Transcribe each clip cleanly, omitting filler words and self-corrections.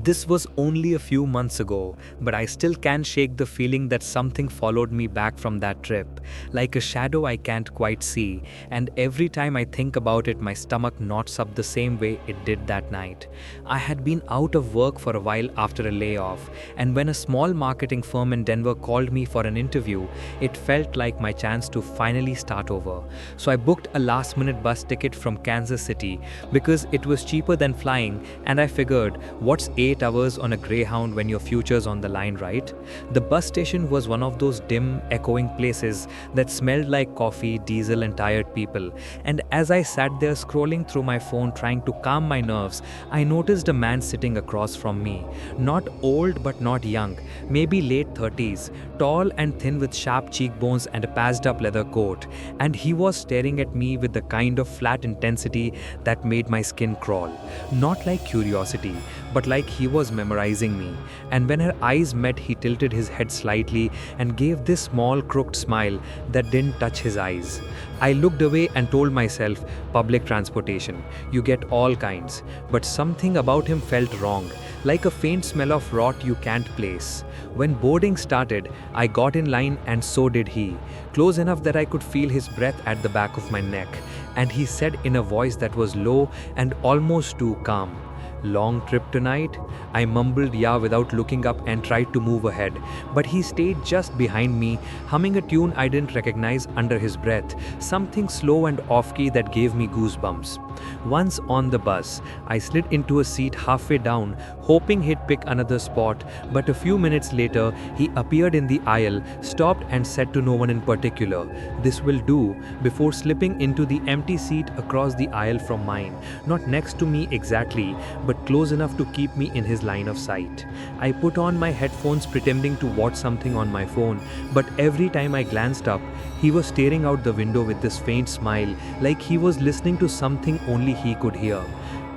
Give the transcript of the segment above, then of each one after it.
This was only a few months ago, but I still can't shake the feeling that something followed me back from that trip, like a shadow I can't quite see, and every time I think about it, my stomach knots up the same way it did that night. I had been out of work for a while after a layoff, and when a small marketing firm in Denver called me for an interview, it felt like my chance to finally start over. So I booked a last-minute bus ticket from Kansas City because it was cheaper than flying, and I figured, what's 8 hours on a Greyhound when your future's on the line, right? The bus station was one of those dim, echoing places that smelled like coffee, diesel, and tired people. And as I sat there scrolling through my phone trying to calm my nerves, I noticed a man sitting across from me. Not old but not young, maybe late 30s, tall and thin with sharp cheekbones and a patched up leather coat. And he was staring at me with the kind of flat intensity that made my skin crawl. Not like curiosity, but like he was memorizing me. And when her eyes met, he tilted his head slightly and gave this small crooked smile that didn't touch his eyes. I looked away and told myself, public transportation, you get all kinds. But something about him felt wrong, like a faint smell of rot you can't place. When boarding started, I got in line and so did he, close enough that I could feel his breath at the back of my neck. And he said in a voice that was low and almost too calm, "Long trip tonight?" I mumbled yeah without looking up and tried to move ahead, but he stayed just behind me, humming a tune I didn't recognize under his breath, something slow and off-key that gave me goosebumps. Once on the bus, I slid into a seat halfway down, hoping he'd pick another spot, but a few minutes later, he appeared in the aisle, stopped and said to no one in particular, "This will do," before slipping into the empty seat across the aisle from mine, not next to me exactly, but close enough to keep me in his line of sight. I put on my headphones pretending to watch something on my phone, but every time I glanced up, he was staring out the window with this faint smile, like he was listening to something only he could hear.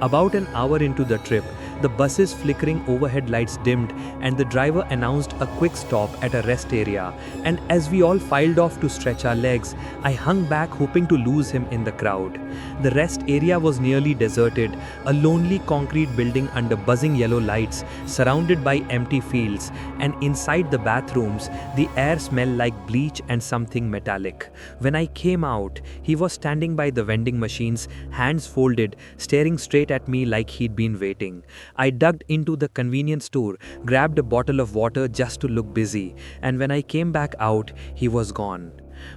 About an hour into the trip, the bus's flickering overhead lights dimmed and the driver announced a quick stop at a rest area. And as we all filed off to stretch our legs, I hung back hoping to lose him in the crowd. The rest area was nearly deserted, a lonely concrete building under buzzing yellow lights, surrounded by empty fields, and inside the bathrooms, the air smelled like bleach and something metallic. When I came out, he was standing by the vending machines, hands folded, staring straight at me like he'd been waiting. I dug into the convenience store, grabbed a bottle of water just to look busy, and when I came back out, he was gone.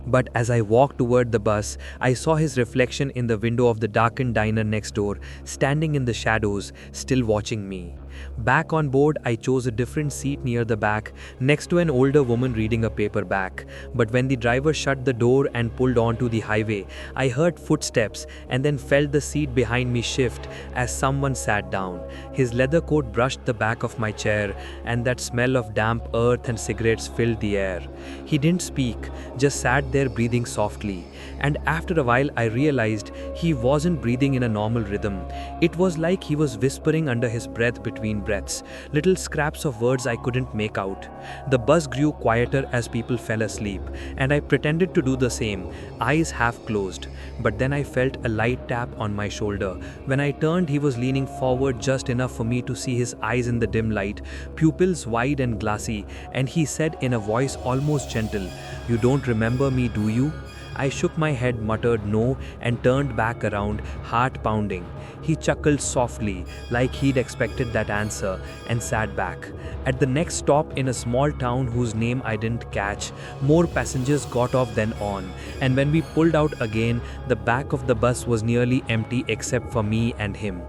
But as I walked toward the bus, I saw his reflection in the window of the darkened diner next door, standing in the shadows, still watching me. Back on board, I chose a different seat near the back, next to an older woman reading a paperback. But when the driver shut the door and pulled onto the highway, I heard footsteps and then felt the seat behind me shift as someone sat down. His leather coat brushed the back of my chair, and that smell of damp earth and cigarettes filled the air. He didn't speak, just sat there breathing softly. And after a while, I realized he wasn't breathing in a normal rhythm. It was like he was whispering under his breath between breaths, little scraps of words I couldn't make out. The bus grew quieter as people fell asleep, and I pretended to do the same, eyes half closed. But then I felt a light tap on my shoulder. When I turned, he was leaning forward just enough for me to see his eyes in the dim light, pupils wide and glassy, and he said in a voice almost gentle, "You don't remember me, do you?" I shook my head, muttered no, and turned back around, heart pounding. He chuckled softly, like he'd expected that answer, and sat back. At the next stop in a small town whose name I didn't catch, more passengers got off than on, and when we pulled out again, the back of the bus was nearly empty except for me and him.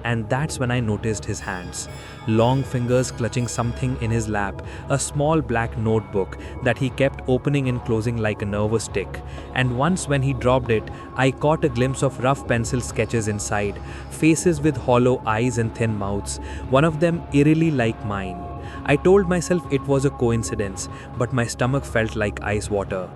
And that's when I noticed his hands. Long fingers clutching something in his lap, a small black notebook that he kept opening and closing like a nervous tick. And once when he dropped it, I caught a glimpse of rough pencil sketches inside, faces with hollow eyes and thin mouths, one of them eerily like mine. I told myself it was a coincidence, but my stomach felt like ice water.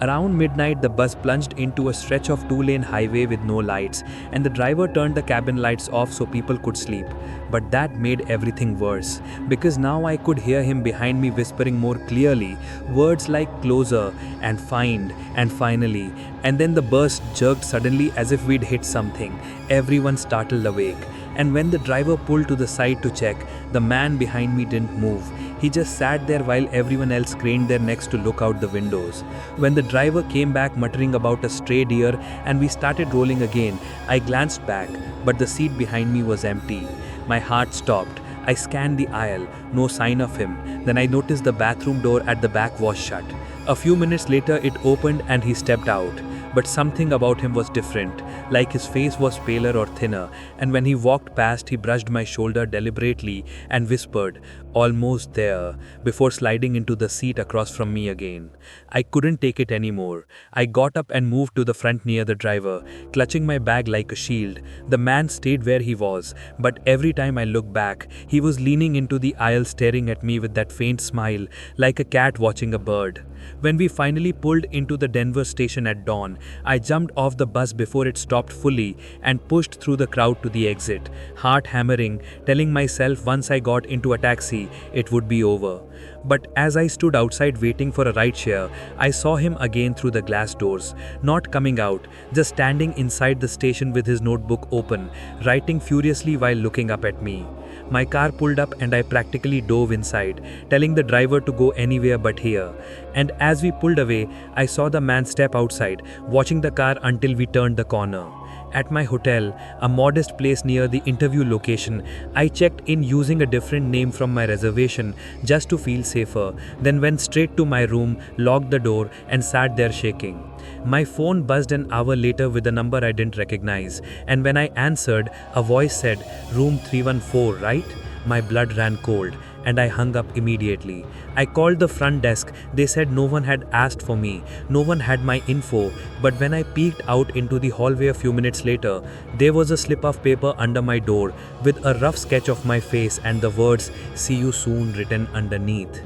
Around midnight, the bus plunged into a stretch of two-lane highway with no lights, and the driver turned the cabin lights off so people could sleep. But that made everything worse, because now I could hear him behind me whispering more clearly, words like closer and find and finally, and then the bus jerked suddenly as if we'd hit something. Everyone startled awake, And when the driver pulled to the side to check, the man behind me didn't move. He just sat there while everyone else craned their necks to look out the windows. When the driver came back muttering about a stray deer and we started rolling again, I glanced back, but the seat behind me was empty. My heart stopped. I scanned the aisle, no sign of him. Then I noticed the bathroom door at the back was shut. A few minutes later, it opened and he stepped out. But something about him was different, like his face was paler or thinner, and when he walked past, he brushed my shoulder deliberately and whispered, "Almost there," before sliding into the seat across from me again. I couldn't take it anymore. I got up and moved to the front near the driver, clutching my bag like a shield. The man stayed where he was, but every time I looked back, he was leaning into the aisle staring at me with that faint smile, like a cat watching a bird. When we finally pulled into the Denver station at dawn, I jumped off the bus before it stopped fully and pushed through the crowd to the exit, heart hammering, telling myself once I got into a taxi, it would be over. But as I stood outside waiting for a rideshare, I saw him again through the glass doors, not coming out, just standing inside the station with his notebook open, writing furiously while looking up at me. My car pulled up and I practically dove inside, telling the driver to go anywhere but here. And as we pulled away, I saw the man step outside, watching the car until we turned the corner. At my hotel, a modest place near the interview location, I checked in using a different name from my reservation just to feel safer, then went straight to my room, locked the door, and sat there shaking. My phone buzzed an hour later with a number I didn't recognize, and when I answered, a voice said, "Room 314, right?" My blood ran cold, and I hung up immediately. I called the front desk. They said no one had asked for me, no one had my info, but when I peeked out into the hallway a few minutes later, there was a slip of paper under my door with a rough sketch of my face and the words "See you soon" written underneath.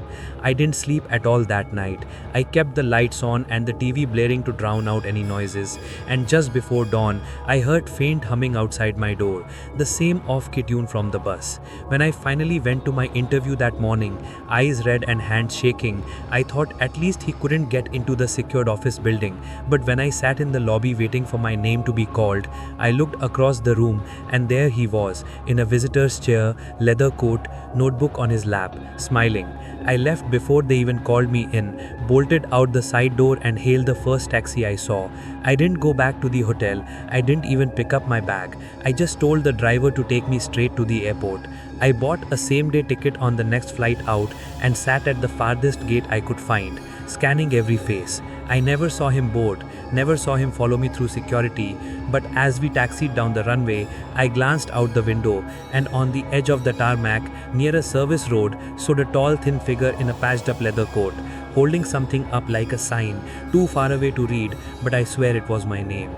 I didn't sleep at all that night. I kept the lights on and the TV blaring to drown out any noises, and just before dawn, I heard faint humming outside my door, the same off-key tune from the bus. When I finally went to my interview that morning, eyes red and hands shaking, I thought at least he couldn't get into the secured office building, but when I sat in the lobby waiting for my name to be called, I looked across the room and there he was, in a visitor's chair, leather coat, notebook on his lap, smiling. I left before they even called me in, bolted out the side door and hailed the first taxi I saw. I didn't go back to the hotel. I didn't even pick up my bag. I just told the driver to take me straight to the airport. I bought a same-day ticket on the next flight out and sat at the farthest gate I could find, scanning every face. I never saw him board, never saw him follow me through security, but as we taxied down the runway, I glanced out the window, and on the edge of the tarmac, near a service road, stood a tall, thin figure in a patched-up leather coat, holding something up like a sign, too far away to read, but I swear it was my name.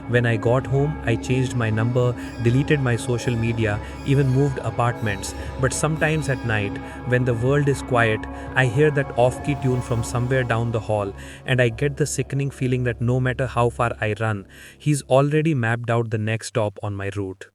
When I got home, I changed my number, deleted my social media, even moved apartments. But sometimes at night, when the world is quiet, I hear that off-key tune from somewhere down the hall, and I get the sickening feeling that no matter how far I run, he's already mapped out the next stop on my route.